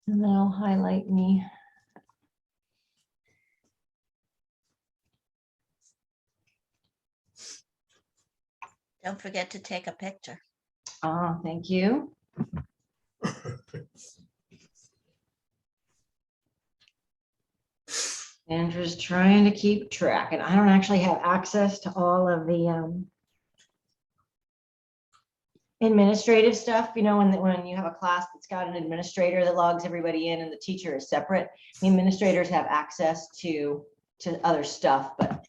And then I'll highlight me. Don't forget to take a picture. Ah, thank you. Andrew's trying to keep track, and I don't actually have access to all of the administrative stuff. You know, when you have a class that's got an administrator that logs everybody in and the teacher is separate, the administrators have access to other stuff, but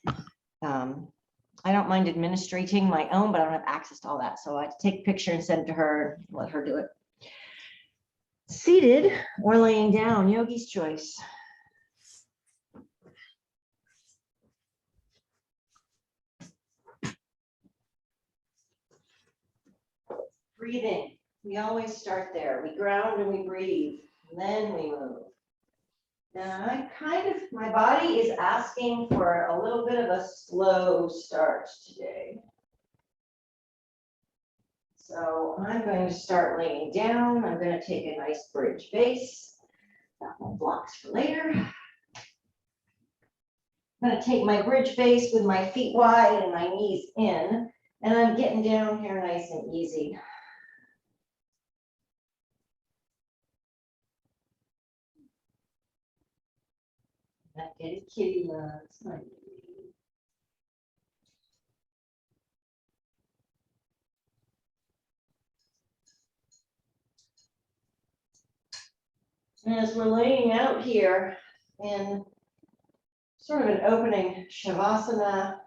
I don't mind administrating my own, but I don't have access to all that. So I have to take a picture and send it to her, let her do it. Seated or laying down, yogi's choice. Breathing. We always start there. We ground and we breathe, and then we move. Now my body is asking for a little bit of a slow start today. So I'm going to start laying down. I'm going to take a nice bridge base. Got my blocks for later. I'm going to take my bridge base with my feet wide and my knees in, and I'm getting down here nice and easy. That kitty kitty loves my baby. And as we're laying out here in sort of an opening Shavasana,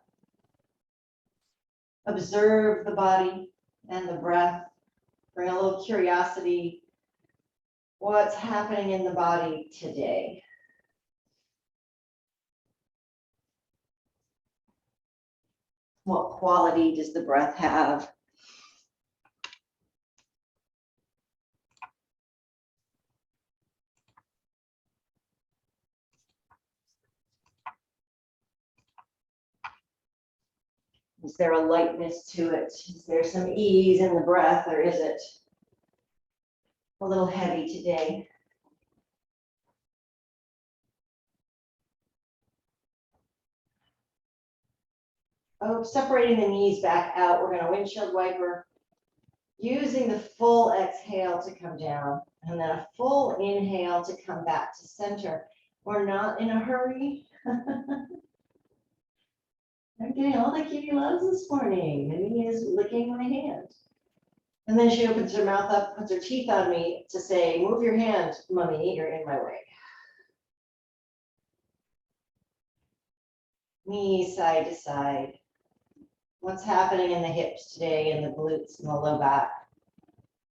observe the body and the breath, bring a little curiosity. What's happening in the body today? What quality does the breath have? Is there a lightness to it? Is there some ease in the breath, or is it a little heavy today? Oh, separating the knees back out. We're going to windshield wiper, using the full exhale to come down, and then a full inhale to come back to center. We're not in a hurry. I'm getting all the kitty loves this morning. Minnie is licking my hand. And then she opens her mouth up, puts her teeth on me to say, move your hand, Mummy, you're in my way. Knees side to side. What's happening in the hips today, in the glutes and the low back?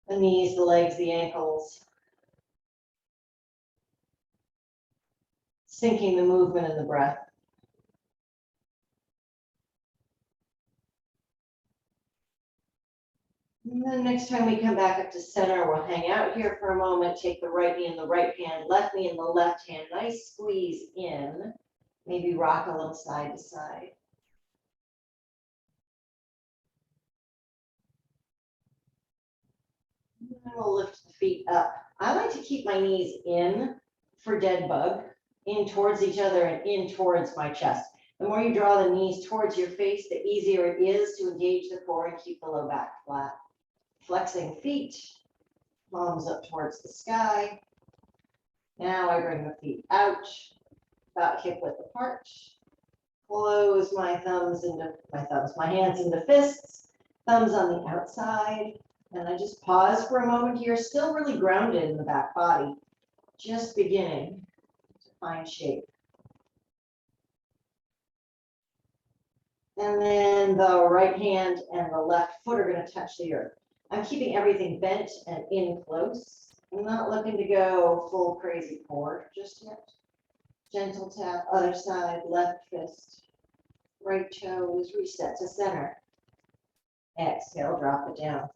The knees, the legs, the ankles. Syncing the movement and the breath. And then next time we come back up to center, we'll hang out here for a moment, take the right knee in the right hand, left knee in the left hand, nice squeeze in, maybe rock a little side to side. And then we'll lift the feet up. I like to keep my knees in for dead bug, in towards each other and in towards my chest. The more you draw the knees towards your face, the easier it is to engage the core and keep the low back flat. Flexing feet, palms up towards the sky. Now I bring the feet out, about hip width apart. Close my hands into fists, thumbs on the outside. And I just pause for a moment here, still really grounded in the back body, just beginning to find shape. And then the right hand and the left foot are going to touch the earth. I'm keeping everything bent and in close. I'm not looking to go full crazy core just yet. Gentle tap, other side, left fist, right toes, reset to center. Exhale, drop it down.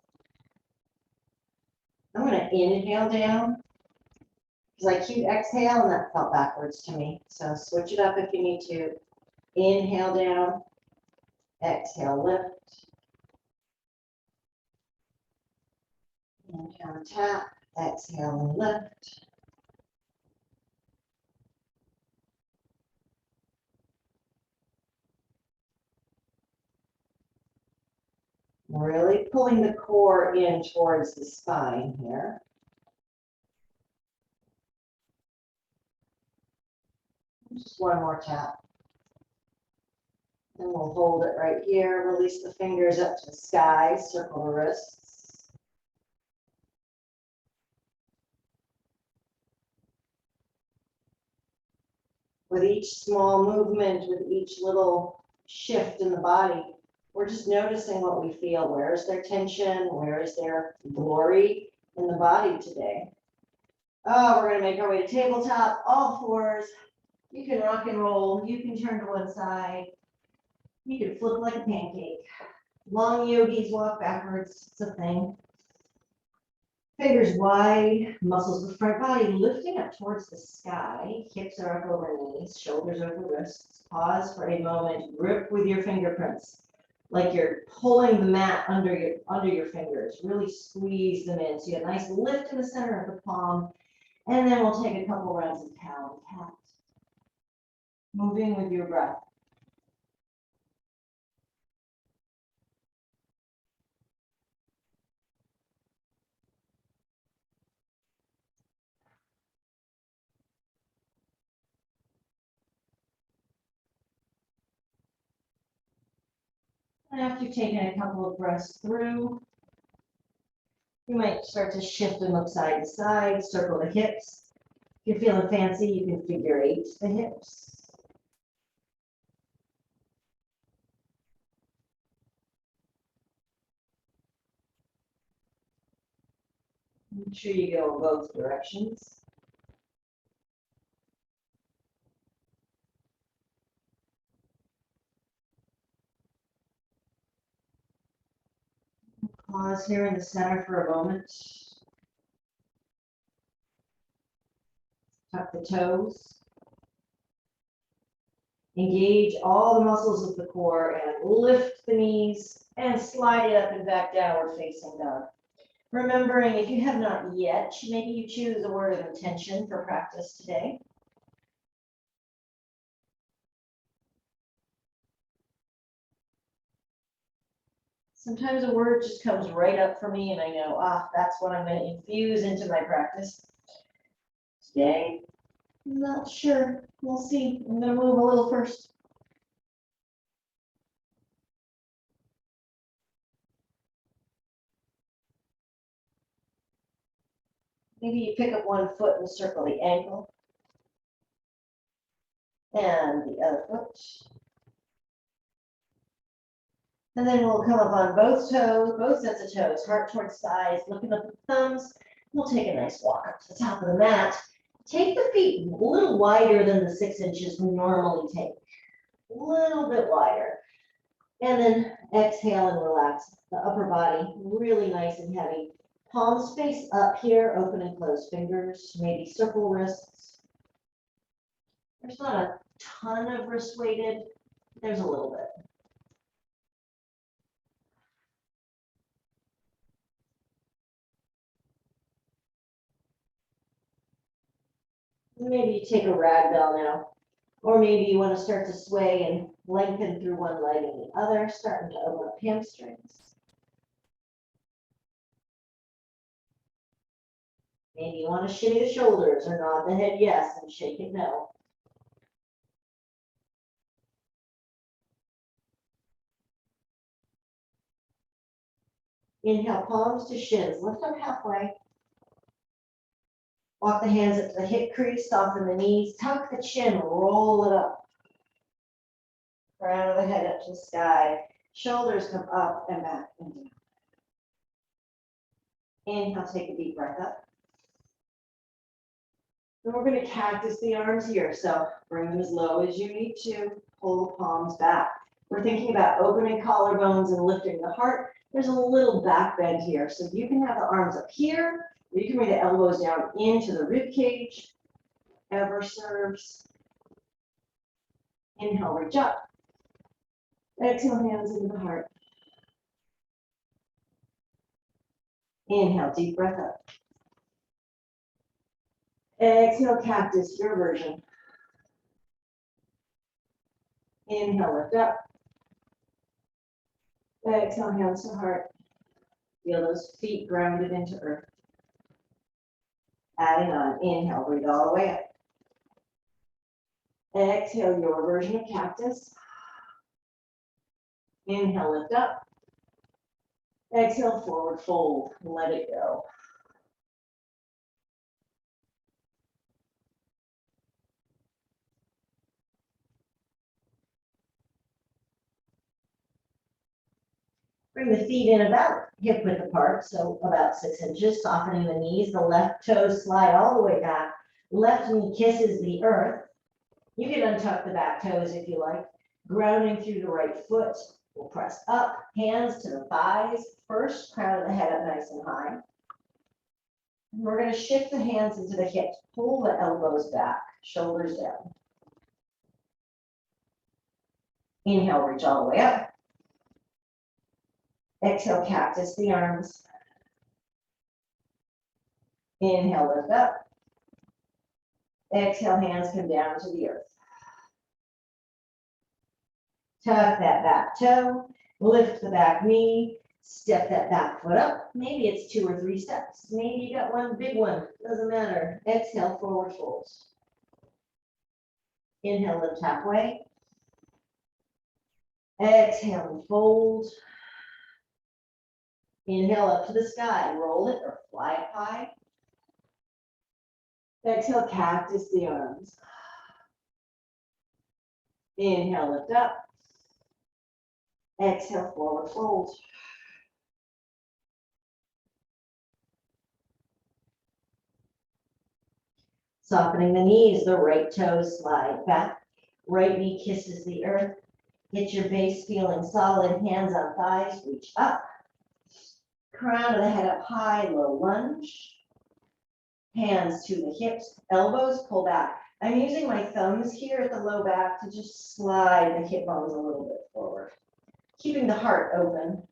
I'm going to inhale down because I keep exhale and that felt backwards to me. So switch it up if you need to. Inhale down, exhale, lift. Inhale, tap, exhale, and lift. Really pulling the core in towards the spine here. Just one more tap. And we'll hold it right here. Release the fingers up to the sky. Circle the wrists. With each small movement, with each little shift in the body, we're just noticing what we feel. Where is there tension? Where is there glory in the body today? Oh, we're going to make our way to tabletop, all fours. You can rock and roll. You can turn to one side. You can flip like a pancake. Long yogis walk backwards. It's a thing. Fingers wide, muscles of the front body lifting up towards the sky. Hips are up over knees, shoulders over wrists. Pause for a moment. Grip with your fingerprints, like you're pulling the mat under your fingers. Really squeeze them in. So you have a nice lift in the center of the palm. And then we'll take a couple rounds of cow and cat. Moving with your breath. And after you've taken a couple of breaths through, you might start to shift and look side to side, circle the hips. If you're feeling fancy, you can figure 8 the hips. Make sure you go in both directions. Pause here in the center for a moment. Tuck the toes. Engage all the muscles of the core and lift the knees and slide it up and back downward facing dog. Remembering, if you have not yet, maybe you choose a word of intention for practice today. Sometimes a word just comes right up for me and I know, that's what I'm going to infuse into my practice. Today, I'm not sure. We'll see. I'm going to move a little first. Maybe you pick up one foot and circle the ankle. And the other foot. And then we'll come up on both toes, both sets of toes, heart towards thighs, looking up at the thumbs. We'll take a nice walk up to the top of the mat. Take the feet a little wider than the 6 inches we normally take. A little bit wider. And then exhale and relax the upper body, really nice and heavy. Palms face up here, open and close fingers, maybe circle wrists. There's not a ton of wrist weighted, there's a little bit. Maybe you take a rag doll now, or maybe you want to start to sway and lengthen through one leg and the other, starting to open up hamstrings. Maybe you want to shimmy the shoulders or nod the head yes and shake it no. Inhale, palms to shins, lift up halfway. Walk the hands up to the hip crease, soften the knees, tuck the chin, roll it up. Crown of the head up to the sky. Shoulders come up and back and down. Inhale, take a deep breath up. And we're going to cactus the arms here. So bring them as low as you need to. Pull the palms back. We're thinking about opening collarbones and lifting the heart. There's a little back bend here. So you can have the arms up here, or you can bring the elbows down into the rib cage. Ever serves. Inhale, reach up. Exhale, hands into the heart. Inhale, deep breath up. Exhale, cactus, your version. Inhale, lift up. Exhale, hands to heart. Feel those feet grounded into earth. Adding on, inhale, breathe all the way up. Exhale, your version of cactus. Inhale, lift up. Exhale, forward fold, let it go. Bring the feet in about hip width apart, so about 6 inches, softening the knees. The left toes slide all the way back. Left knee kisses the earth. You can untuck the back toes if you like. Grounding through the right foot. We'll press up, hands to the thighs. First, crown of the head up nice and high. And we're going to shift the hands into the hips. Pull the elbows back, shoulders down. Inhale, reach all the way up. Exhale, cactus the arms. Inhale, lift up. Exhale, hands come down to the earth. Tuck that back toe, lift the back knee, step that back foot up. Maybe it's 2 or 3 steps. Maybe you got one big one, doesn't matter. Exhale, forward fold. Inhale, lift halfway. Exhale, and fold. Inhale up to the sky, roll it or fly up high. Exhale, cactus the arms. Inhale, lift up. Exhale, forward fold. Softening the knees, the right toes slide back. Right knee kisses the earth. Get your base feeling solid, hands on thighs, reach up. Crown of the head up high, low lunge. Hands to the hips, elbows pull back. I'm using my thumbs here at the low back to just slide the hip bones a little bit forward. Keeping the heart open.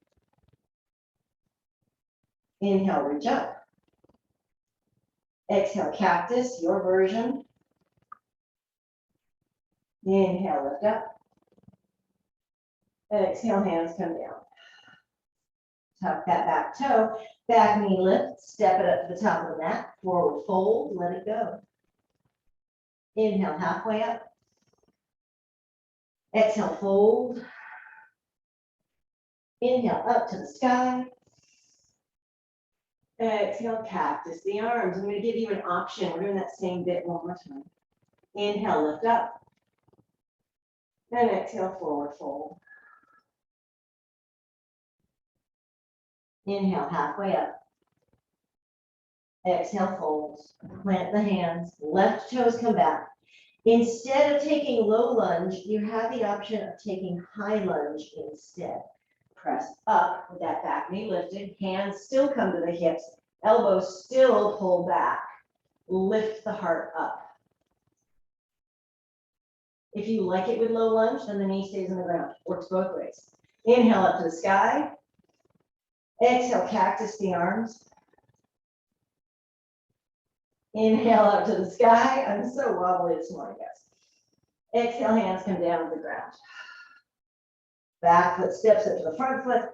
Inhale, reach up. Exhale, cactus, your version. Inhale, lift up. Exhale, hands come down. Tuck that back toe, back knee lift, step it up to the top of the mat, forward fold, let it go. Inhale, halfway up. Exhale, fold. Inhale, up to the sky. Exhale, cactus the arms. I'm going to give you an option. We're doing that same bit one more time. Inhale, lift up. And exhale, forward fold. Inhale, halfway up. Exhale, fold. Plant the hands. Left toes come back. Instead of taking low lunge, you have the option of taking high lunge instead. Press up with that back knee lifted. Hands still come to the hips. Elbows still pull back. Lift the heart up. If you like it with low lunge, then the knee stays on the ground. Works both ways. Inhale up to the sky. Exhale, cactus the arms. Inhale up to the sky. I'm so wobbly this morning, guys. Exhale, hands come down to the ground. Back foot steps up to the front foot.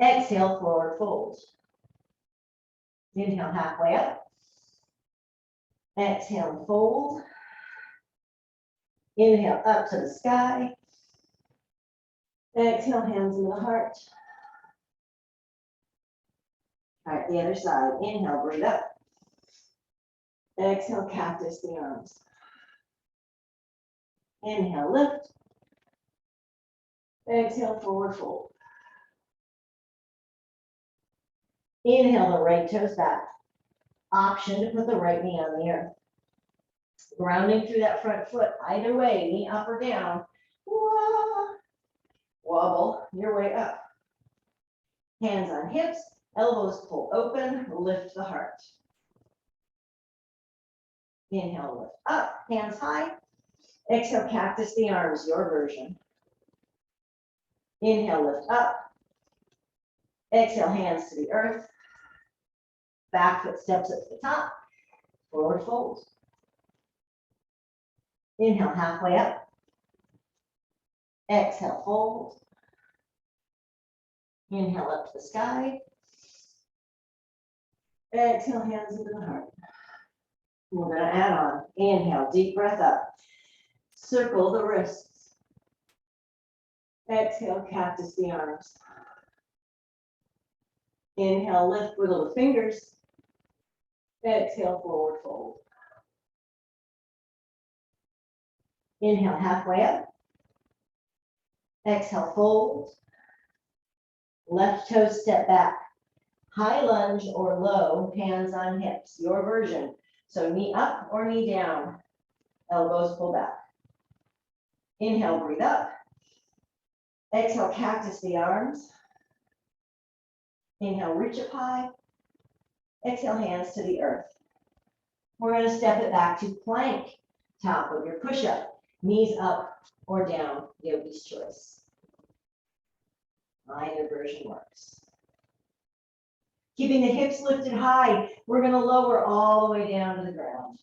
Exhale, forward fold. Inhale, halfway up. Exhale, fold. Inhale, up to the sky. Exhale, hands in the heart. All right, the other side. Inhale, breathe up. Exhale, cactus the arms. Inhale, lift. Exhale, forward fold. Inhale, the right toes back. Option to put the right knee on the earth. Grounding through that front foot. Either way, knee up or down. Wobble your way up. Hands on hips. Elbows pull open. Lift the heart. Inhale, lift up. Hands high. Exhale, cactus the arms, your version. Inhale, lift up. Exhale, hands to the earth. Back foot steps up to the top. Forward fold. Inhale, halfway up. Exhale, fold. Inhale up to the sky. Exhale, hands into the heart. We're going to add on. Inhale, deep breath up. Circle the wrists. Exhale, cactus the arms. Inhale, lift, wiggle the fingers. Exhale, forward fold. Inhale, halfway up. Exhale, fold. Left toe step back. High lunge or low, hands on hips, your version. So knee up or knee down, elbows pull back. Inhale, breathe up. Exhale, cactus the arms. Inhale, reach up high. Exhale, hands to the earth. We're going to step it back to plank, top of your push-up, knees up or down, yogi's choice. Either version works. Keeping the hips lifted high, we're going to lower all the way down to the ground.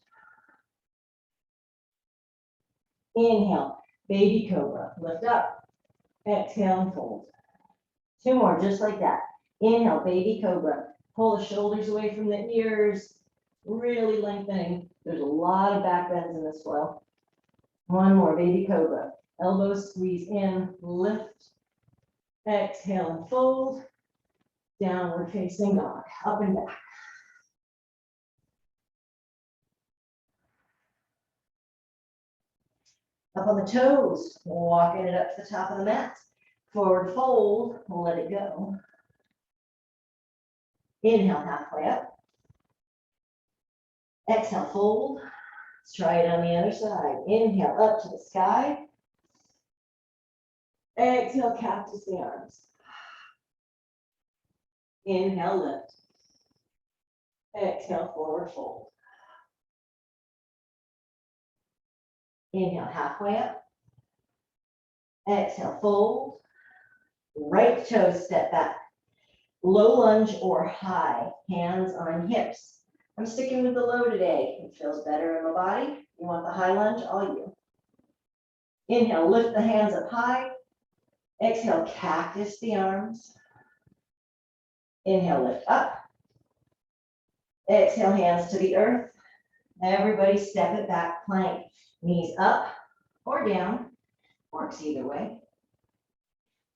Inhale, baby cobra, lift up. Exhale and fold. Two more, just like that. Inhale, baby cobra. Pull the shoulders away from the ears, really lengthening. There's a lot of back bends in this flow. One more, baby cobra. Elbows squeeze in, lift. Exhale and fold. Downward facing dog, up and back. Up on the toes, walking it up to the top of the mat. Forward fold, let it go. Inhale, halfway up. Exhale, fold. Let's try it on the other side. Inhale, up to the sky. Exhale, cactus the arms. Inhale, lift. Exhale, forward fold. Inhale, halfway up. Exhale, fold. Right toe step back. Low lunge or high, hands on hips. I'm sticking with the low today. It feels better in my body. You want the high lunge? All you. Inhale, lift the hands up high. Exhale, cactus the arms. Inhale, lift up. Exhale, hands to the earth. Everybody step it back, plank. Knees up or down. Works either way.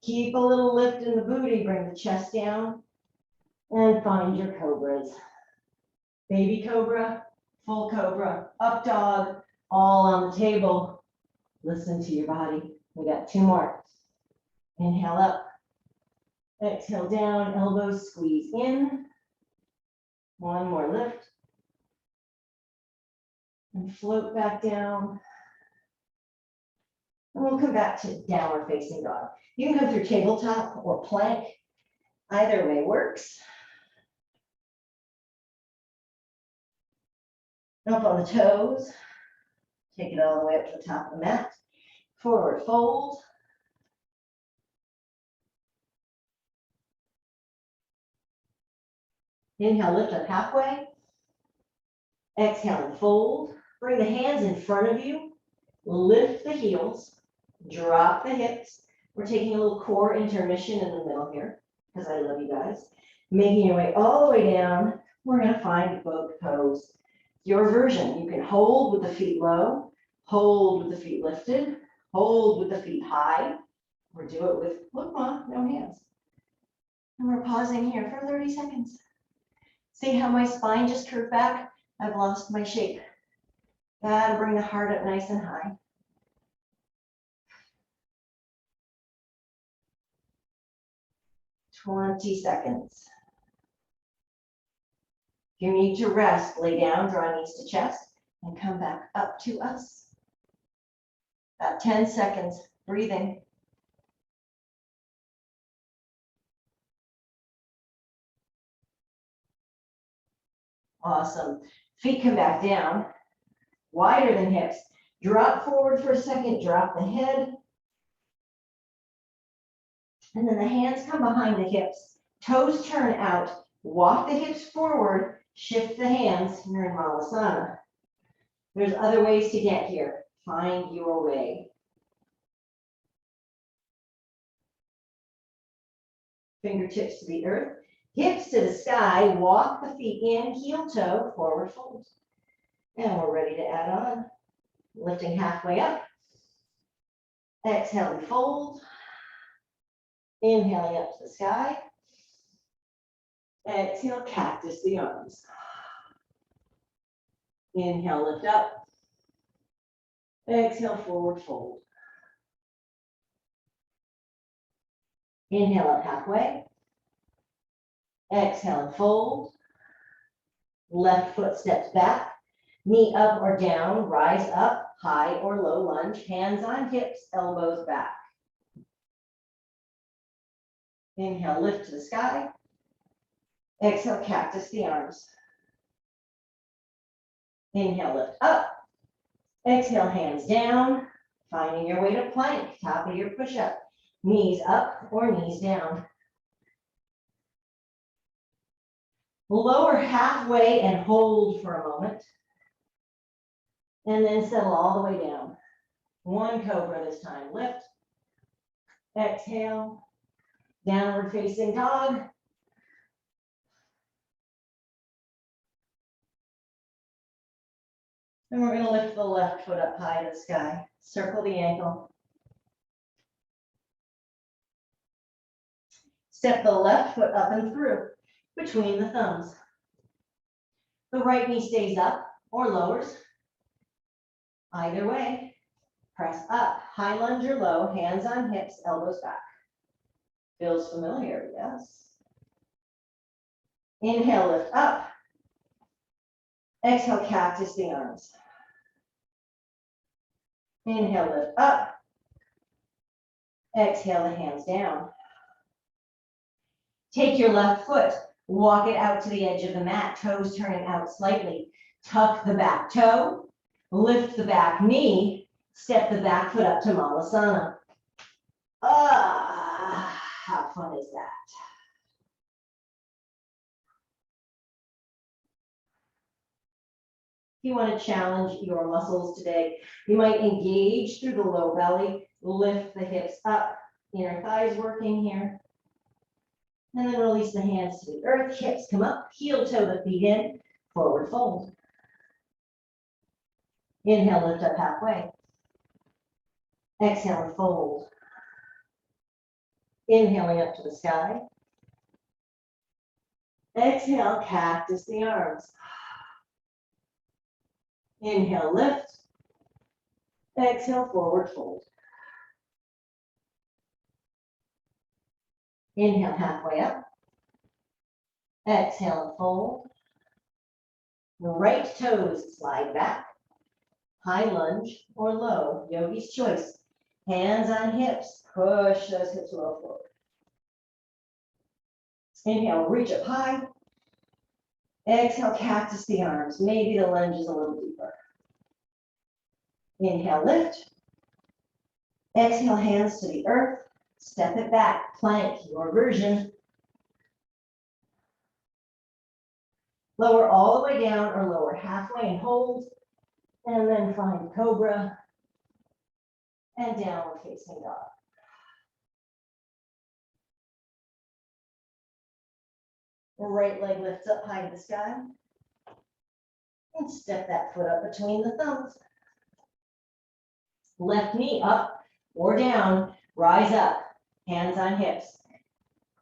Keep a little lift in the booty. Bring the chest down. And find your cobras. Baby cobra, full cobra, up dog, all on the table. Listen to your body. We got two more. Inhale up. Exhale down, elbows squeeze in. One more lift. And float back down. And we'll come back to downward facing dog. You can come through tabletop or plank. Either way works. Up on the toes. Take it all the way up to the top of the mat. Forward fold. Inhale, lift up halfway. Exhale and fold. Bring the hands in front of you. Lift the heels. Drop the hips. We're taking a little core intermission in the middle here because I love you guys. Making your way all the way down. We're going to find boat pose. Your version. You can hold with the feet low, hold with the feet lifted, hold with the feet high, or do it with, look, Mom, no hands. And we're pausing here for 30 seconds. See how my spine just curved back? I've lost my shape. Gotta bring the heart up nice and high. Twenty seconds. If you need to rest, lay down, draw knees to chest, and come back up to us. About 10 seconds, breathing. Awesome. Feet come back down, wider than hips. Drop forward for a second, drop the head. And then the hands come behind the hips. Toes turn out, walk the hips forward, shift the hands. You're in Shavasana. There's other ways to get here. Find your way. fingertips to the earth, hips to the sky, walk the feet in, heel toe, forward fold. And we're ready to add on. Lifting halfway up. Exhale and fold. Inhaling up to the sky. Exhale, cactus the arms. Inhale, lift up. Exhale, forward fold. Inhale up halfway. Exhale and fold. Left foot steps back. Knee up or down, rise up, high or low lunge, hands on hips, elbows back. Inhale, lift to the sky. Exhale, cactus the arms. Inhale, lift up. Exhale, hands down, finding your way to plank, top of your push-up. Knees up or knees down. Lower halfway and hold for a moment. And then settle all the way down. One cobra this time. Lift. Exhale. Downward facing dog. And we're going to lift the left foot up high to the sky. Circle the ankle. Step the left foot up and through between the thumbs. The right knee stays up or lowers. Either way, press up, high lunge or low, hands on hips, elbows back. Feels familiar, yes. Inhale, lift up. Exhale, cactus the arms. Inhale, lift up. Exhale, the hands down. Take your left foot, walk it out to the edge of the mat, toes turning out slightly. Tuck the back toe. Lift the back knee, step the back foot up to Malasana. How fun is that? If you want to challenge your muscles today, you might engage through the low belly, lift the hips up, inner thighs working here. And then release the hands to the earth, hips come up, heel toe the feet in, forward fold. Inhale, lift up halfway. Exhale and fold. Inhaling up to the sky. Exhale, cactus the arms. Inhale, lift. Exhale, forward fold. Inhale, halfway up. Exhale and fold. Right toes slide back. High lunge or low, yogi's choice. Hands on hips, push those hips low forward. Inhale, reach up high. Exhale, cactus the arms. Maybe the lunge is a little deeper. Inhale, lift. Exhale, hands to the earth. Step it back, plank, your version. Lower all the way down or lower halfway and hold. And then find cobra and downward facing dog. The right leg lifts up high to the sky. And step that foot up between the thumbs. Left knee up or down, rise up, hands on hips.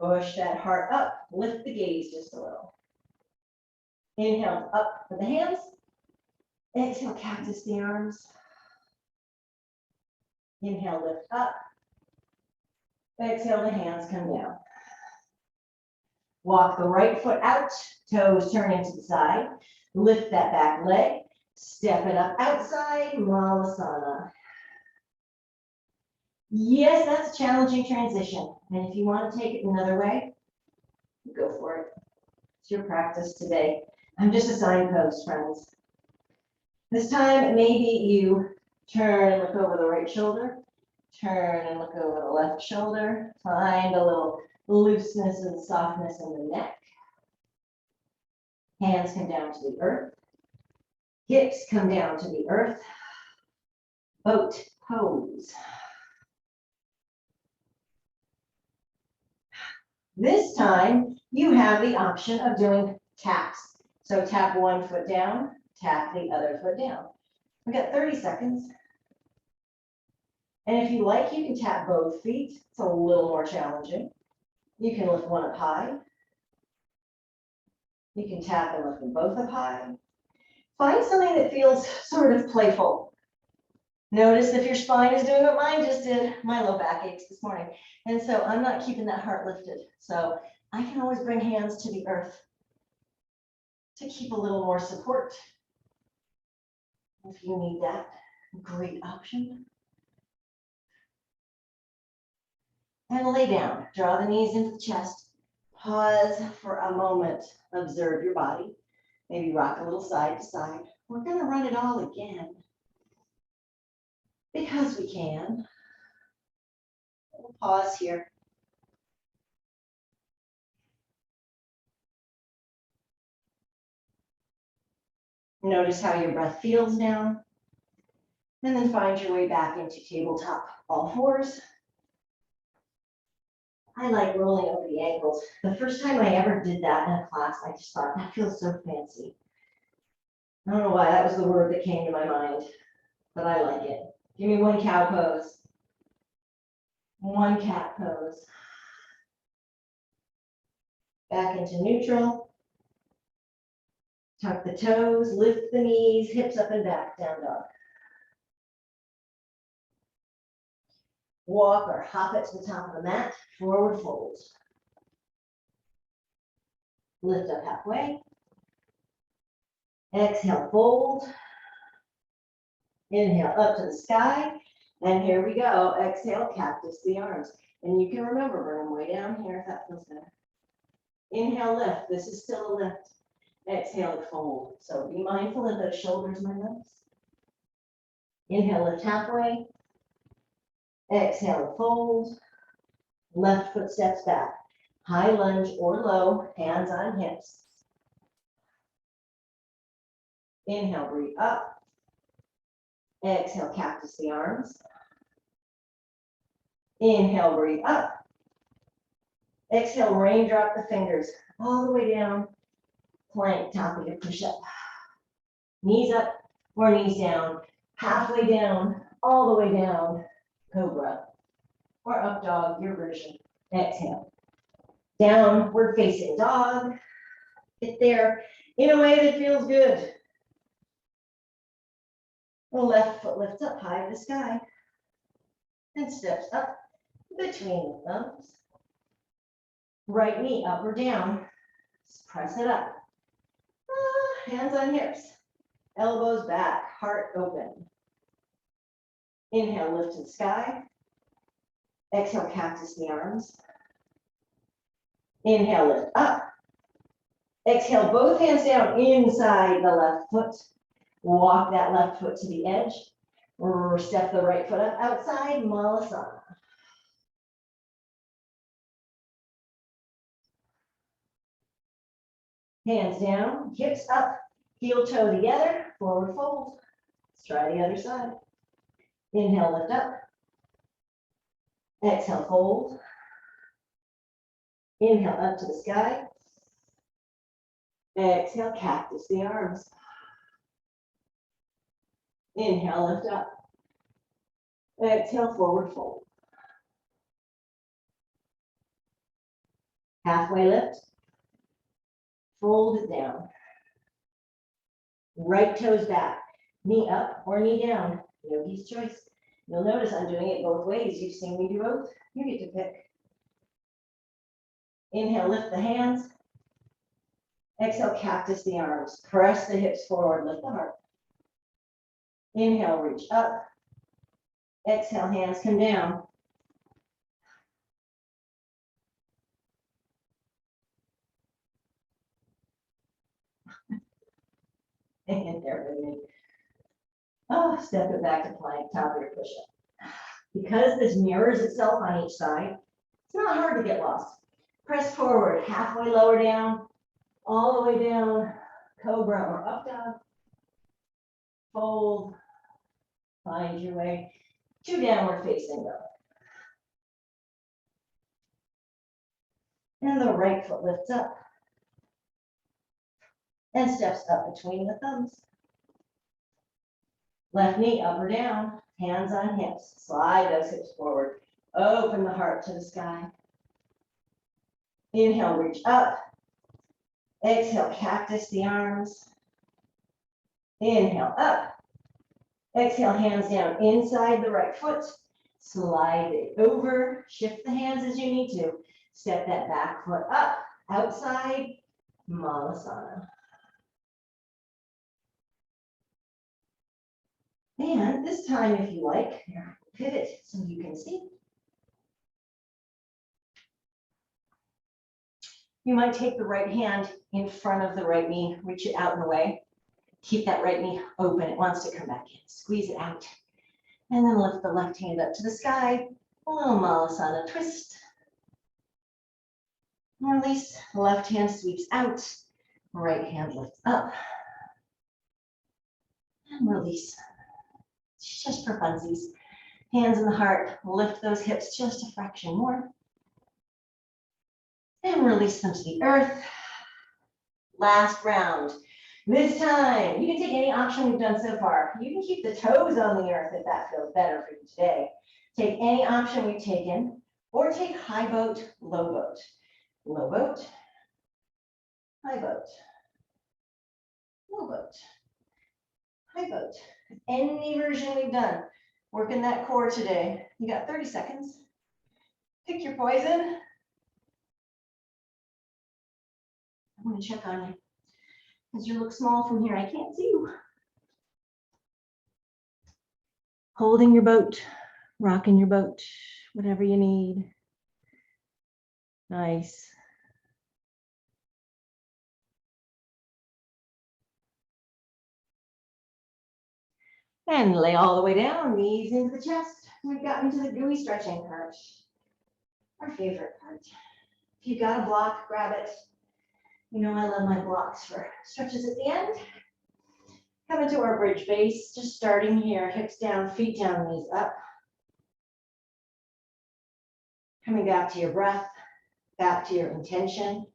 Push that heart up, lift the gaze just a little. Inhale up with the hands. Exhale, cactus the arms. Inhale, lift up. Exhale, the hands come down. Walk the right foot out, toes turning to the side. Lift that back leg, step it up outside, Malasana. Yes, that's a challenging transition. And if you want to take it another way, go for it. It's your practice today. I'm just a signpost, friends. This time, maybe you turn and look over the right shoulder, turn and look over the left shoulder, find a little looseness and softness in the neck. Hands come down to the earth. Hips come down to the earth. Boat pose. This time you have the option of doing taps. So tap one foot down, tap the other foot down. We got 30 seconds. And if you like, you can tap both feet. It's a little more challenging. You can lift one up high. You can tap and lift them both up high. Find something that feels sort of playful. Notice if your spine is doing what mine just did. My low back aches this morning. And so I'm not keeping that heart lifted. So I can always bring hands to the earth to keep a little more support. If you need that, great option. And lay down. Draw the knees into the chest. Pause for a moment. Observe your body. Maybe rock a little side to side. We're going to run it all again because we can. We'll pause here. Notice how your breath feels now. And then find your way back into tabletop, all fours. I like rolling over the ankles. The first time I ever did that in a class, I just thought, that feels so fancy. I don't know why that was the word that came to my mind, but I like it. Give me one cow pose. One cat pose. Back into neutral. Tuck the toes, lift the knees, hips up and back, down dog. Walk or hop it to the top of the mat, forward fold. Lift up halfway. Exhale, fold. Inhale up to the sky. And here we go. Exhale, cactus the arms. And you can remember, bring them way down here if that feels better. Inhale, lift. This is still a lift. Exhale, fold. So be mindful of those shoulders, my loves. Inhale, lift halfway. Exhale, fold. Left foot steps back. High lunge or low, hands on hips. Inhale, breathe up. Exhale, cactus the arms. Inhale, breathe up. Exhale, raindrop the fingers all the way down. Plank, top of your push-up. Knees up or knees down. Halfway down, all the way down. Cobra. Or up dog, your version. Exhale. Downward facing dog. Get there in a way that feels good. The left foot lifts up high to the sky and steps up between the thumbs. Right knee up or down. Just press it up. Hands on hips. Elbows back, heart open. Inhale, lift to the sky. Exhale, cactus the arms. Inhale, lift up. Exhale, both hands down inside the left foot. Walk that left foot to the edge. Or step the right foot up outside, Malasana. Hands down, hips up, heel toe together, forward fold. Let's try the other side. Inhale, lift up. Exhale, fold. Inhale, up to the sky. Exhale, cactus the arms. Inhale, lift up. Exhale, forward fold. Halfway lift. Fold it down. Right toes back. Knee up or knee down. Yogi's choice. You'll notice I'm doing it both ways. You've seen me do both. You get to pick. Inhale, lift the hands. Exhale, cactus the arms. Press the hips forward, lift the heart. Inhale, reach up. Exhale, hands come down. And there with me. Oh, step it back to plank, top of your push-up. Because this mirrors itself on each side, it's not hard to get lost. Press forward, halfway lower down, all the way down, Cobra or up dog. Fold, find your way to downward facing dog. And the right foot lifts up and steps up between the thumbs. Left knee up or down, hands on hips. Slide those hips forward. Open the heart to the sky. Inhale, reach up. Exhale, cactus the arms. Inhale, up. Exhale, hands down inside the right foot. Slide it over. Shift the hands as you need to. Step that back foot up. Outside, Malasana. And this time, if you like, pivot so you can see. You might take the right hand in front of the right knee, reach it out and away. Keep that right knee open. It wants to come back in. Squeeze it out. And then lift the left hand up to the sky. A little Malasana twist. Release. Left hand sweeps out. Right hand lifts up. And release. Just for funsies. Hands in the heart. Lift those hips just a fraction more. And release them to the earth. Last round. This time, you can take any option we've done so far. You can keep the toes on the earth if that feels better for you today. Take any option we've taken, or take high boat, low boat. Low boat, high boat, low boat, high boat. Any version we've done. Working that core today. You got 30 seconds. Pick your poison. I'm going to check on you because you look small from here. I can't see you. Holding your boat, rocking your boat, whatever you need. Nice. And lay all the way down, knees into the chest. We've gotten to the gooey stretching part, our favorite part. If you've got a block, grab it. You know I love my blocks for stretches at the end. Coming to our bridge base, just starting here, hips down, feet down, knees up. Coming back to your breath, back to your intention.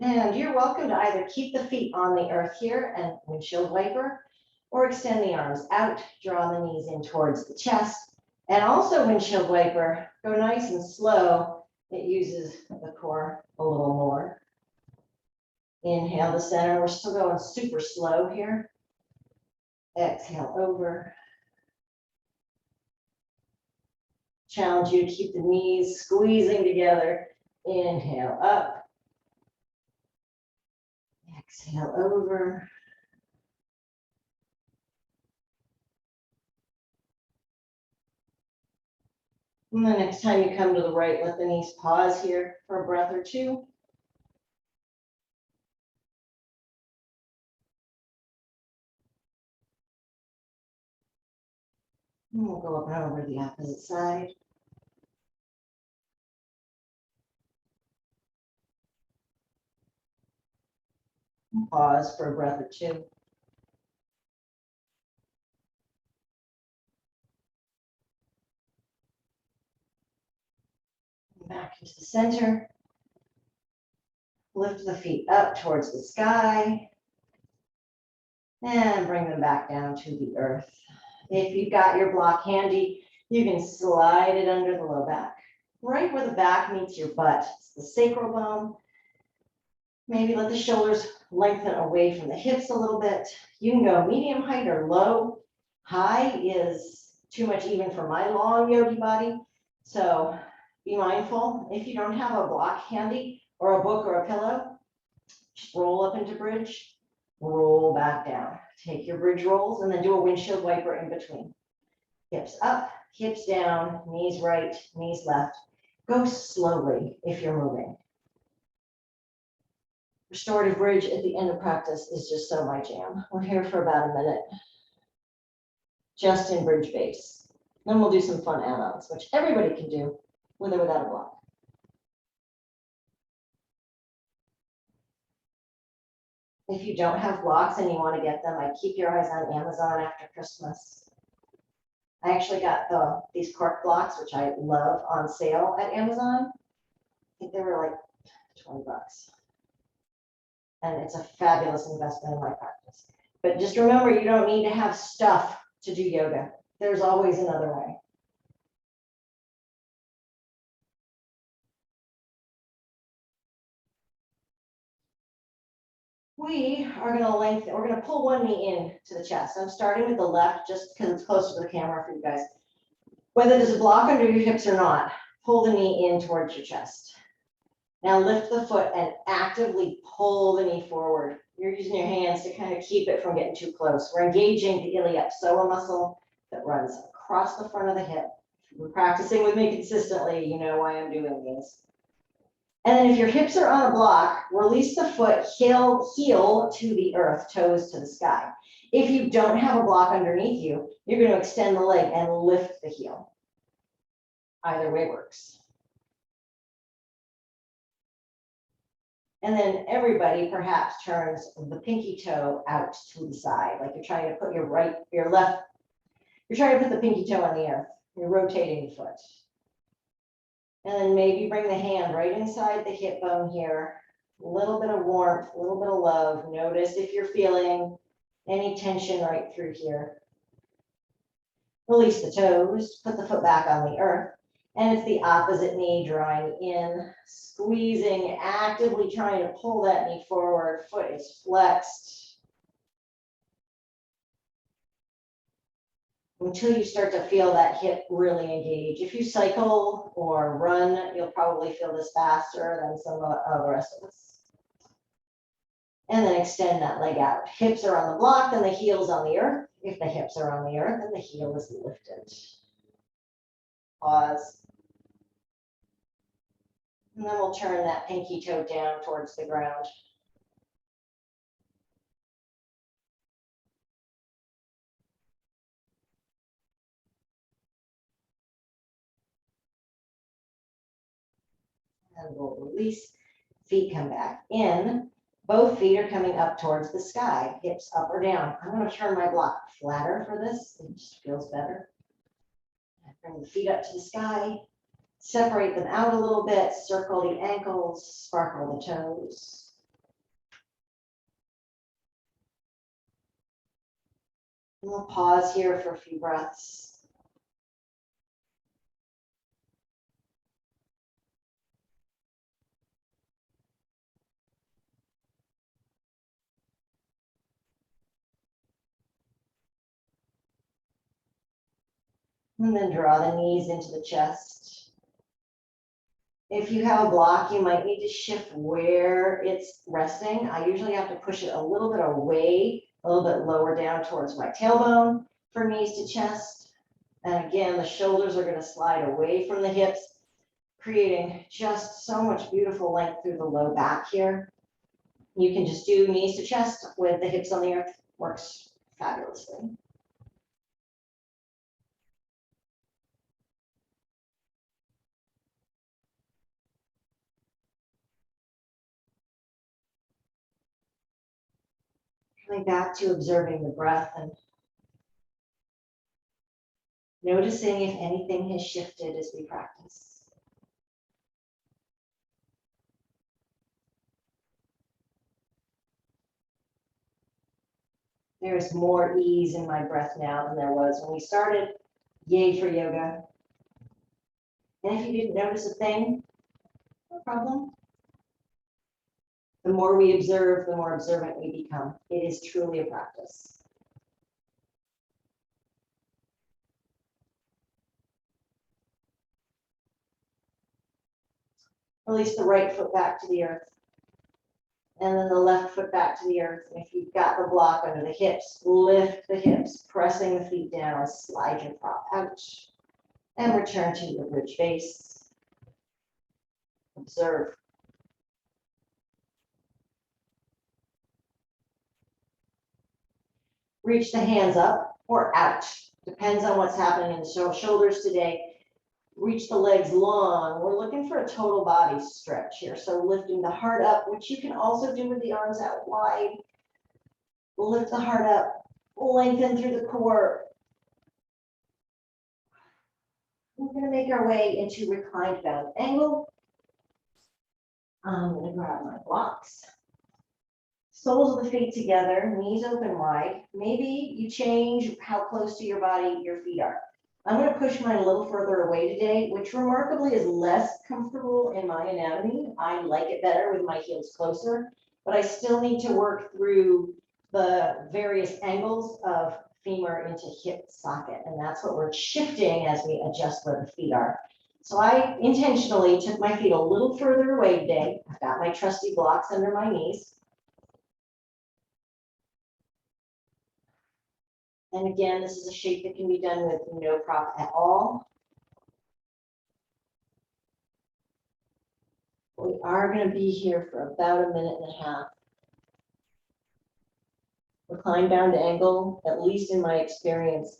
And you're welcome to either keep the feet on the earth here and windshield wiper, or extend the arms out, draw the knees in towards the chest, and also windshield wiper. Go nice and slow. It uses the core a little more. Inhale the center. We're still going super slow here. Exhale over. Challenge you to keep the knees squeezing together. Inhale up. Exhale over. And the next time you come to the right, let the knees pause here for a breath or two. And we'll go up and over the opposite side. Pause for a breath or two. Back into the center. Lift the feet up towards the sky. And bring them back down to the earth. If you've got your block handy, you can slide it under the low back, right where the back meets your butt. It's the sacral bone. Maybe let the shoulders lengthen away from the hips a little bit. You can go medium height or low. High is too much even for my long yogi body. So be mindful. If you don't have a block handy or a book or a pillow, just roll up into bridge, roll back down. Take your bridge rolls and then do a windshield wiper in between. Hips up, hips down, knees right, knees left. Go slowly if you're moving. Restorative bridge at the end of practice is just so my jam. We're here for about a minute, just in bridge base. Then we'll do some fun add-ons, which everybody can do with or without a block. If you don't have blocks and you want to get them, I keep your eyes on Amazon after Christmas. I actually got these cork blocks, which I love, on sale at Amazon. I think they were like 20 bucks. And it's a fabulous investment in my practice. But just remember, you don't need to have stuff to do yoga. There's always another way. We're gonna pull one knee in to the chest. I'm starting with the left just because it's closer to the camera for you guys. Whether there's a block under your hips or not, pull the knee in towards your chest. Now lift the foot and actively pull the knee forward. You're using your hands to kind of keep it from getting too close. We're engaging the iliopsoas muscle that runs across the front of the hip. If you're practicing with me consistently, you know why I'm doing these. And then if your hips are on a block, release the foot, heel to the earth, toes to the sky. If you don't have a block underneath you, you're going to extend the leg and lift the heel. Either way works. And then everybody perhaps turns the pinky toe out to the side, like you're trying to put you're trying to put the pinky toe on the earth. You're rotating the foot. And then maybe bring the hand right inside the hip bone here. A little bit of warmth, a little bit of love. Notice if you're feeling any tension right through here. Release the toes, put the foot back on the earth. And it's the opposite knee drawing in, squeezing, actively trying to pull that knee forward. Foot is flexed. Until you start to feel that hip really engage. If you cycle or run, you'll probably feel this faster than some of the rest of us. And then extend that leg out. Hips are on the block, then the heel's on the earth. If the hips are on the earth, then the heel is lifted. Pause. And then we'll turn that pinky toe down towards the ground. And we'll release. Feet come back in. Both feet are coming up towards the sky, hips up or down. I'm going to turn my block flatter for this. It just feels better. Bring the feet up to the sky. Separate them out a little bit. Circle the ankles. Sparkle the toes. And we'll pause here for a few breaths. And then draw the knees into the chest. If you have a block, you might need to shift where it's resting. I usually have to push it a little bit away, a little bit lower down towards my tailbone for knees to chest. And again, the shoulders are going to slide away from the hips, creating just so much beautiful length through the low back here. You can just do knees to chest with the hips on the earth. Works fabulously. Coming back to observing the breath and noticing if anything has shifted as we practice. There's more ease in my breath now than there was when we started. Yay for yoga. And if you didn't notice a thing, no problem. The more we observe, the more observant we become. It is truly a practice. Release the right foot back to the earth. And then the left foot back to the earth. And if you've got the block under the hips, lift the hips, pressing the feet down, slide your prop out, and return to your bridge base. Observe. Reach the hands up or out. Depends on what's happening in the shoulders today. Reach the legs long. We're looking for a total body stretch here. So lifting the heart up, which you can also do with the arms out wide. Lift the heart up, lengthen through the core. We're gonna make our way into reclined bound angle. I'm gonna grab my blocks. Soles of the feet together, knees open wide. Maybe you change how close to your body your feet are. I'm gonna push mine a little further away today, which remarkably is less comfortable in my anatomy. I like it better with my heels closer, but I still need to work through the various angles of femur into hip socket. And that's what we're shifting as we adjust where the feet are. So I intentionally took my feet a little further away today. I've got my trusty blocks under my knees. And again, this is a shape that can be done with no prop at all. We are going to be here for about a minute and a half. Reclined bound angle, at least in my experience,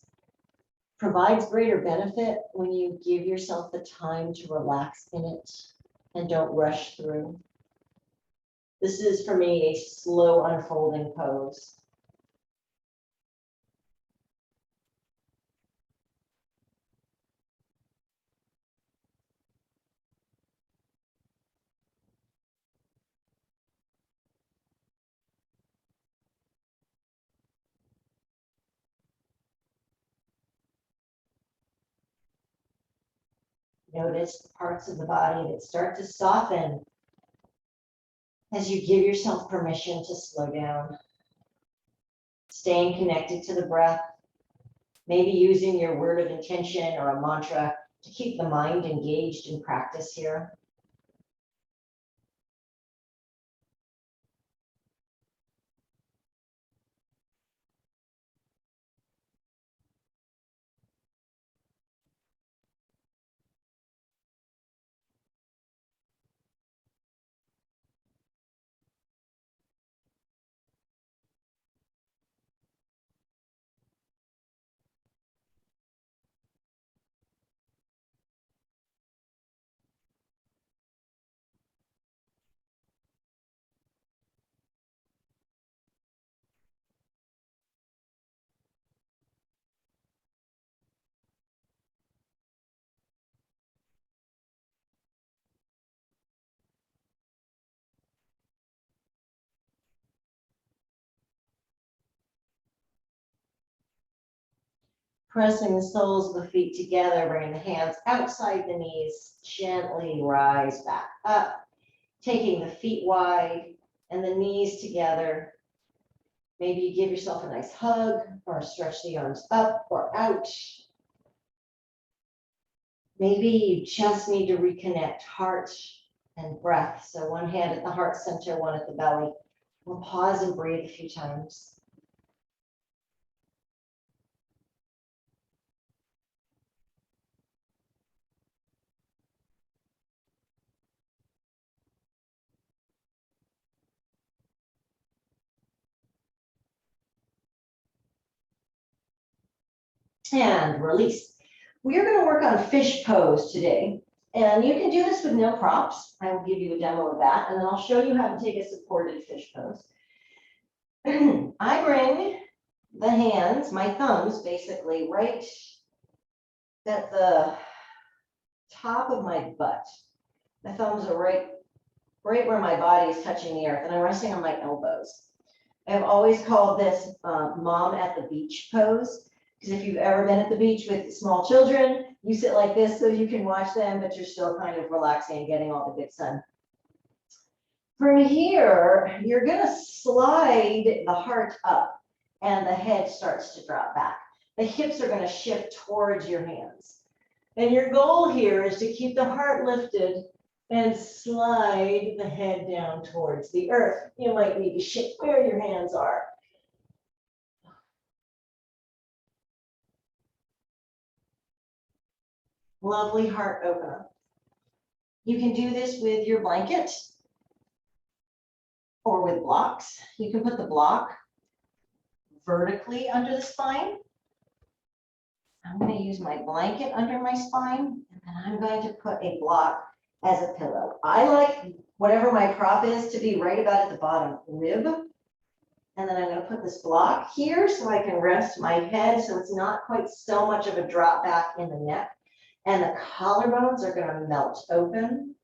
provides greater benefit when you give yourself the time to relax in it and don't rush through. This is, for me, a slow unfolding pose. Notice the parts of the body that start to soften as you give yourself permission to slow down. Staying connected to the breath, maybe using your word of intention or a mantra to keep the mind engaged in practice here. Pressing the soles of the feet together, bringing the hands outside the knees, gently rise back up, taking the feet wide and the knees together. Maybe you give yourself a nice hug or stretch the arms up or out. Maybe you just need to reconnect heart and breath. So one hand at the heart center, one at the belly. We'll pause and breathe a few times. And release. We are going to work on fish pose today. And you can do this with no props. I will give you a demo of that, and then I'll show you how to take a supported fish pose. I bring the hands, my thumbs, basically right at the top of my butt. My thumbs are right where my body is touching the earth, and I'm resting on my elbows. I've always called this mom at the beach pose, because if you've ever been at the beach with small children, you sit like this so you can watch them, but you're still kind of relaxing and getting all the good sun. From here, you're going to slide the heart up and the head starts to drop back. The hips are going to shift towards your hands. And your goal here is to keep the heart lifted and slide the head down towards the earth. You might need to shift where your hands are. Lovely heart opener. You can do this with your blanket or with blocks. You can put the block vertically under the spine. I'm going to use my blanket under my spine, and then I'm going to put a block as a pillow. I like whatever my prop is to be right about at the bottom rib, and And then I'm going to put this block here so I can rest my head so it's not quite so much of a drop back in the neck. And the collarbones are going to melt open.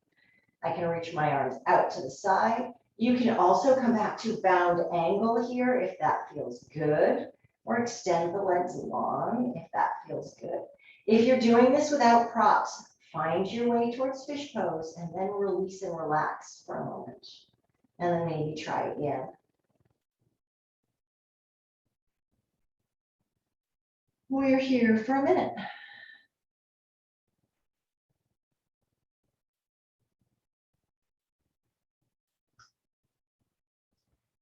I can reach my arms out to the side. You can also come back to bound angle here if that feels good, or extend the legs long if that feels good. If you're doing this without props, find your way towards fish pose and then release and relax for a moment. And then maybe try again. We're here for a minute.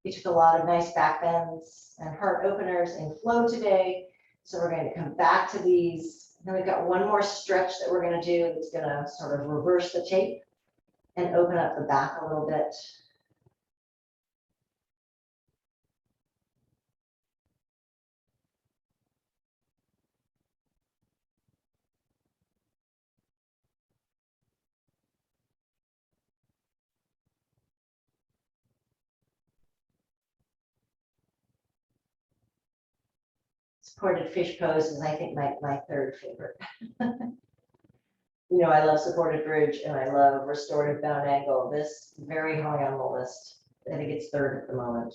We took a lot of nice back bends and heart openers in flow today. So we're going to come back to these. Then we've got one more stretch that we're going to do that's going to sort of reverse the tape and open up the back a little bit. Supported fish pose is, I think, my third favorite. You know, I love supported bridge and I love restorative bound angle. This very high on the list. I think it's third at the moment.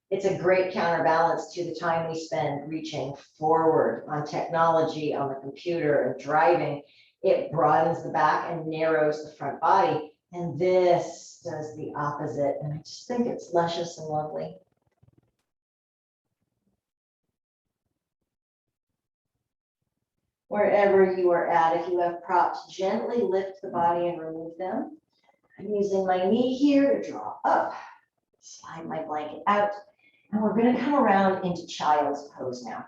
It's a great counterbalance to the time we spend reaching forward on technology, on the computer and driving. It broadens the back and narrows the front body. And this does the opposite. And I just think it's luscious and lovely. Wherever you are at, if you have props, gently lift the body and remove them. I'm using my knee here to draw up, slide my blanket out, and we're going to come around into child's pose now.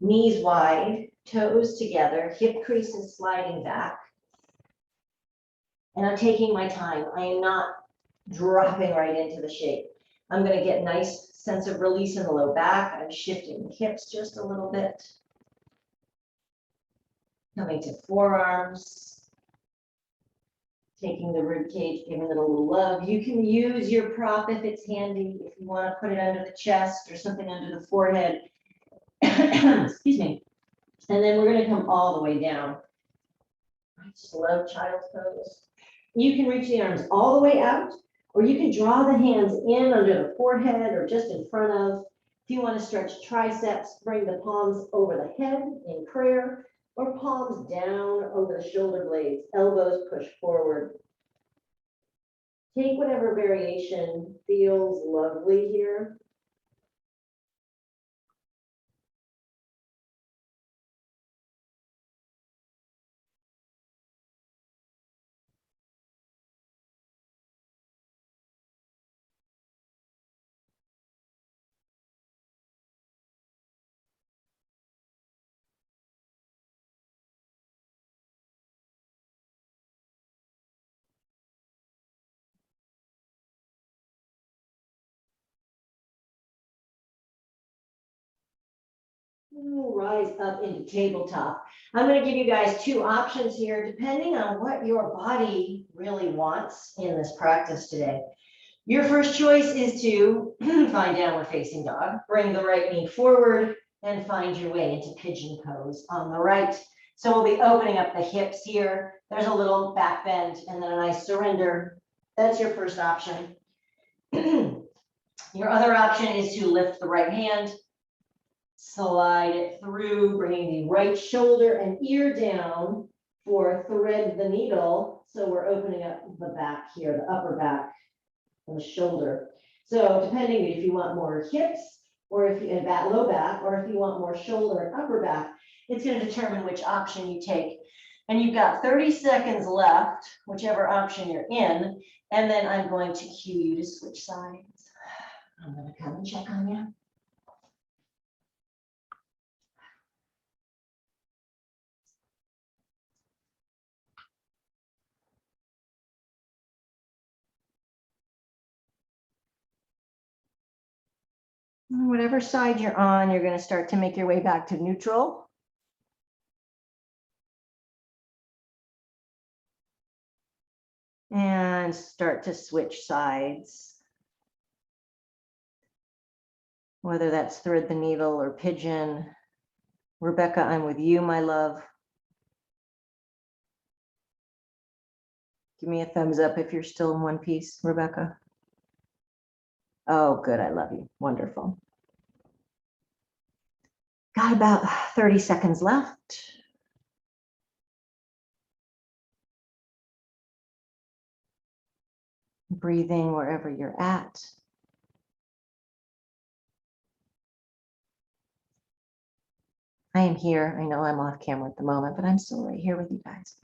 Knees wide, toes together, hip creases sliding back. And I'm taking my time. I am not dropping right into the shape. I'm going to get a nice sense of release in the low back. I'm shifting the hips just a little bit. Coming to forearms, taking the rib cage, giving it a little love. You can use your prop if it's handy, if you want to put it under the chest or something under the forehead. Excuse me. And then we're going to come all the way down. I just love child's pose. You can reach the arms all the way out, or you can draw the hands in under the forehead or just in front of. If you want to stretch triceps, bring the palms over the head in prayer, or palms down over the shoulder blades, elbows push forward. Take whatever variation feels lovely here. Rise up into tabletop. I'm going to give you guys two options here, depending on what your body really wants in this practice today. Your first choice is to find downward facing dog, bring the right knee forward and find your way into pigeon pose on the right. So we'll be opening up the hips here. There's a little back bend and then a nice surrender. That's your first option. Your other option is to lift the right hand, slide it through, bringing the right shoulder and ear down for thread the needle. So we're opening up the back here, the upper back and the shoulder. So depending if you want more hips or if you have that low back, or if you want more shoulder and upper back, it's going to determine which option you take. And you've got 30 seconds left, whichever option you're in. And then I'm going to cue you to switch sides. I'm going to come and check on you. Whatever side you're on, you're going to start to make your way back to neutral. And start to switch sides. whether that's thread the needle or pigeon. Rebecca, I'm with you, my love. Give me a thumbs up if you're still in one piece, Rebecca. Oh, good. I love you. Wonderful. Got about 30 seconds left. Breathing wherever you're at. I am here. I know I'm off camera at the moment, but I'm still right here with you guys.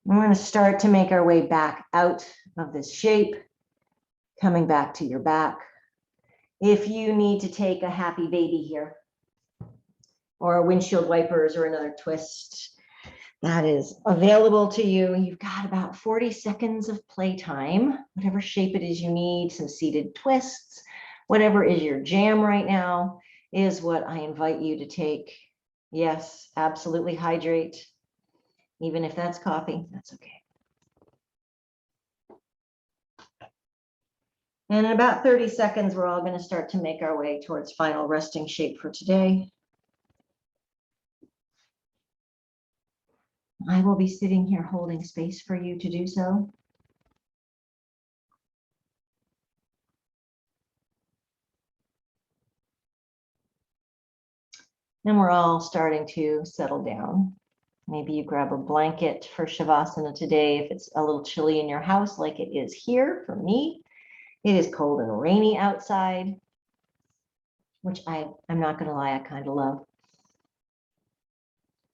We're going to start to make our way back out of this shape, coming back to your back. If you need to take a happy baby here, or a windshield wipers or another twist, that is available to you. You've got about 40 seconds of playtime, whatever shape it is you need, some seated twists, whatever is your jam right now is what I invite you to take. Yes, absolutely hydrate. Even if that's coffee, that's okay. And in about 30 seconds, we're all going to start to make our way towards final resting shape for today. I will be sitting here holding space for you to do so. And we're all starting to settle down. Maybe you grab a blanket for Shavasana today if it's a little chilly in your house like it is here for me. It is cold and rainy outside, which I'm not going to lie, I kind of love.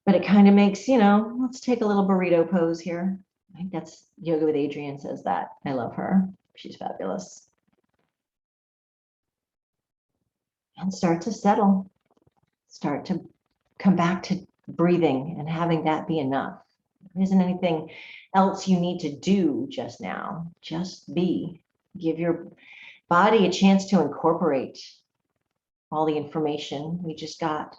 But it kind of makes, let's take a little burrito pose here. I think that's Yoga with Adrienne says that. I love her. She's fabulous. And start to settle. Start to come back to breathing and having that be enough. There isn't anything else you need to do just now. Just be. Give your body a chance to incorporate all the information we just got.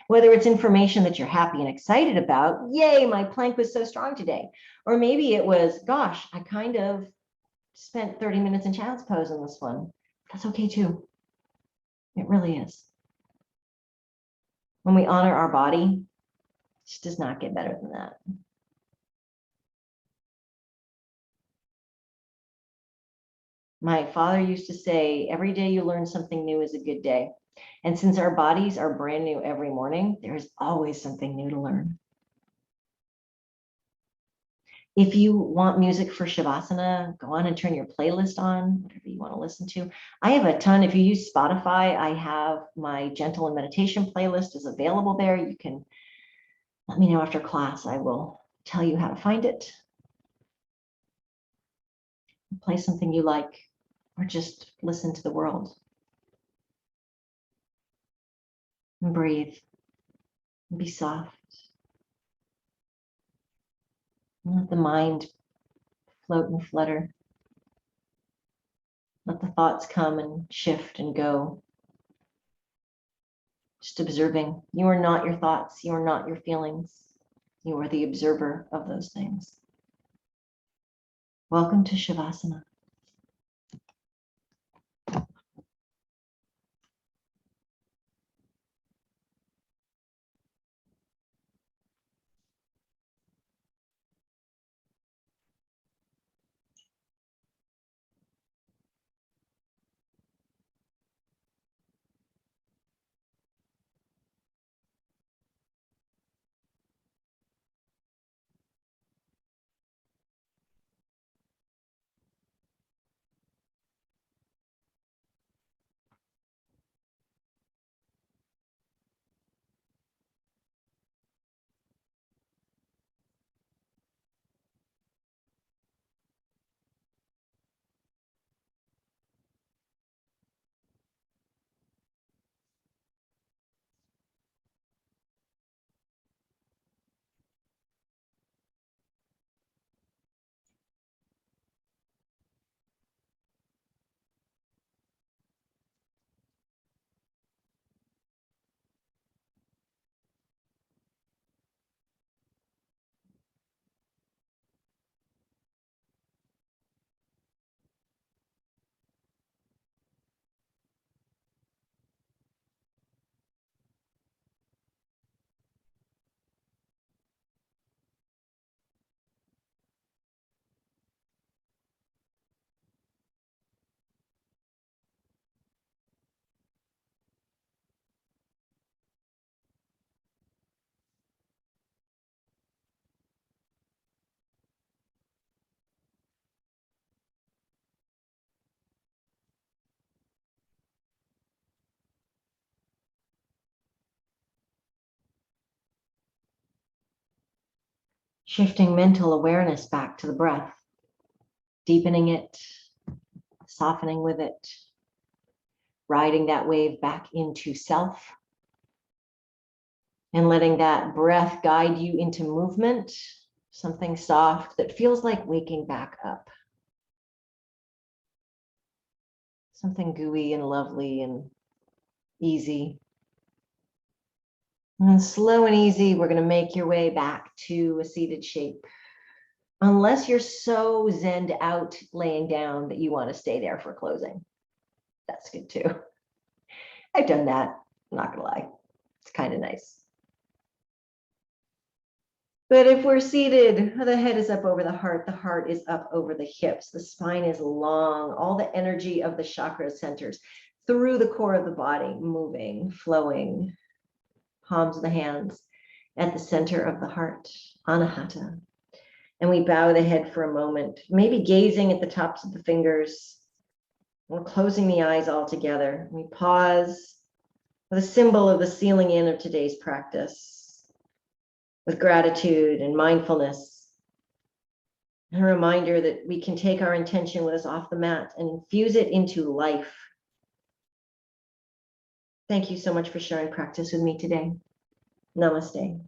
Whether it's information that you're happy and excited about, yay, my plank was so strong today. Or maybe it was, gosh, I kind of spent 30 minutes in child's pose in this one. That's okay too. It really is. When we honor our body, it just does not get better than that. My father used to say, every day you learn something new is a good day. And since our bodies are brand new every morning, there's always something new to learn. If you want music for Shavasana, go on and turn your playlist on, whatever you want to listen to. I have a ton. If you use Spotify, I have my gentle and meditation playlist is available there. You can let me know after class. I will tell you how to find it. Play something you like, or just listen to the world. And breathe. And be soft. And let the mind float and flutter. Let the thoughts come and shift and go. Just observing. You are not your thoughts. You are not your feelings. You are the observer of those things. Welcome to Shavasana. Shifting mental awareness back to the breath, deepening it, softening with it, riding that wave back into self, and letting that breath guide you into movement, something soft that feels like waking back up. Something gooey and lovely and easy. And slow and easy, we're going to make your way back to a seated shape. Unless you're so zenned out laying down that you want to stay there for closing. That's good too. I've done that, I'm not gonna lie. It's kind of nice. But if we're seated, the head is up over the heart is up over the hips, the spine is long, all the energy of the chakra centers through the core of the body, moving, flowing, palms of the hands at the center of the heart, Anahata. And we bow the head for a moment, maybe gazing at the tops of the fingers. We're closing the eyes all together. We pause with a symbol of the sealing in of today's practice, with gratitude and mindfulness. And a reminder that we can take our intention with us off the mat and infuse it into life. Thank you so much for sharing practice with me today. Namaste.